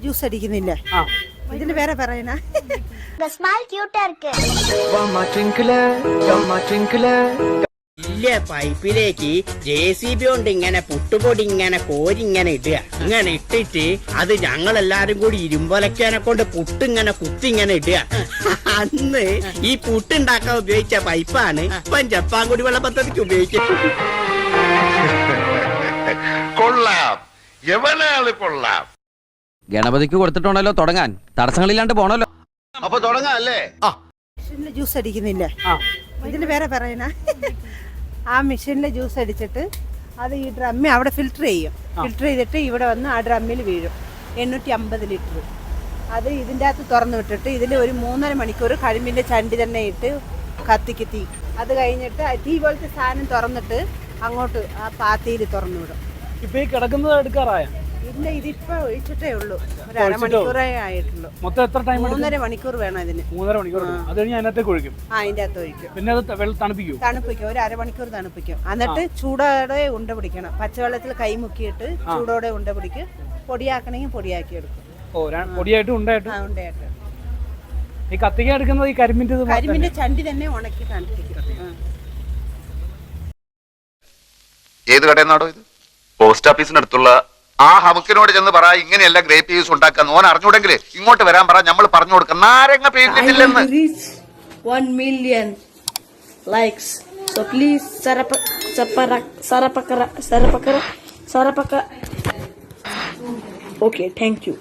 Juice അടിക്കുന്നില്ല. ഇതിന് വേറെ പറയണ ഇല്ല പൈപ്പിലേക്ക് JCB കൊണ്ട് ഇങ്ങനെ പുട്ടുപൊടി ഇങ്ങനെ കോരിങ്ങനെ ഇടുക. ഇങ്ങനെ ഇട്ടിട്ട് അത് ഞങ്ങളെല്ലാരും കൂടി ഇരുമ്പൊലക്കാനെ കൊണ്ട് പുട്ടിങ്ങനെ കുത്തിങ്ങനെ ഇടുക. അന്ന് ഈ പുട്ടുണ്ടാക്കാൻ ഉപയോഗിച്ച പൈപ്പാണ് ഇപ്പം ജപ്പാൻ കുടിവെള്ള പദ്ധതിക്ക് ഉപയോഗിക്കുന്നത്. കൊള്ളാം, എവനാള് കൊള്ളാം. ഗണപതിക്ക് കൊടുത്തിട്ടുണ്ടല്ലോ തുടങ്ങാൻ, തടസ്സങ്ങളില്ലാണ്ട് പോണല്ലോ. അപ്പൊ തുടങ്ങാം അല്ലേ? മെഷീനിൽ ജ്യൂസ് അടിക്കുന്നില്ല. ഇതിന് വേറെ പറയണ ആ മെഷീനിൽ ജ്യൂസ് അടിച്ചിട്ട് അത് ഈ ഡ്രമ്മിൽ അവിടെ ഫിൽറ്റർ ചെയ്യും. ഫിൽറ്റർ ചെയ്തിട്ട് ഇവിടെ വന്ന് ആ ഡ്രമ്മിൽ വീഴും. 850 ലിറ്റർ. അത് ഇതിൻ്റെ അകത്ത് തുറന്നു വിട്ടിട്ട് ഇതിൽ ഒരു 3.5 മണിക്കൂർ കരിമ്പിൻ്റെ ചണ്ടി തന്നെ ഇട്ട് കത്തിക്ക് തീ. അത് കഴിഞ്ഞിട്ട് തീ പോലത്തെ സാധനം തുറന്നിട്ട് അങ്ങോട്ട് ആ പാത്തിയിൽ തുറന്നു വിടും. ഇപ്പൊ ഈ കിടക്കുന്നത് എടുക്കാറായ? ഇല്ല, ഇതിപ്പോ ഒഴിച്ചിട്ടേ ഉള്ളൂ. ഒരു അരമണിക്കൂറേ ആയിട്ടുള്ളൂ. മൊത്തം എത്ര ടൈം? 3.5 മണിക്കൂർ വേണം ഇതിന്. 3.5 മണിക്കൂർ. അത് കഴിഞ്ഞ് അതിനകത്തേക്ക് ഒഴിക്കും. അതിന്റെ അകത്ത് ഒഴിക്കും. പിന്നെ അത് തണുപ്പിക്കും. ഒരു അരമണിക്കൂർ തണുപ്പിക്കും. എന്നിട്ട് ചൂടോടെ ഉണ്ട പിടിക്കണം. പച്ചവെള്ളത്തിൽ കൈ മുക്കിയിട്ട് ചൂടോടെ ഉണ്ട പിടിക്കും. പൊടിയാക്കണമെങ്കിൽ പൊടിയാക്കി എടുക്കും. പൊടിയായിട്ട് ഉണ്ടായിട്ട്. ഉണ്ടയായിട്ട്. ഈ കത്തിക്കാൻ എടുക്കുന്നത് ഈ കരിമ്പിന്റെ ചണ്ടി തന്നെ ഉണക്കി തണുപ്പിക്കും. ഏത് കടയെന്നാടോ ഇത്? പോസ്റ്റ് ഓഫീസിനടുത്തുള്ള ആ ഹമുക്കിനോട് ചെന്ന് പറ, ഇങ്ങനെയല്ല ഗ്രേപ്പ് ജ്യൂസ് ഉണ്ടാക്കാൻ. ഓൻ അറിഞ്ഞൂടെങ്കിൽ ഇങ്ങോട്ട് വരാൻ പറ, നമ്മൾ പറഞ്ഞു കൊടുക്കാം. നാരങ്ങ പേരിട്ടില്ലെന്ന്. 1 million likes. So please Sarapakara. Okay, thank you.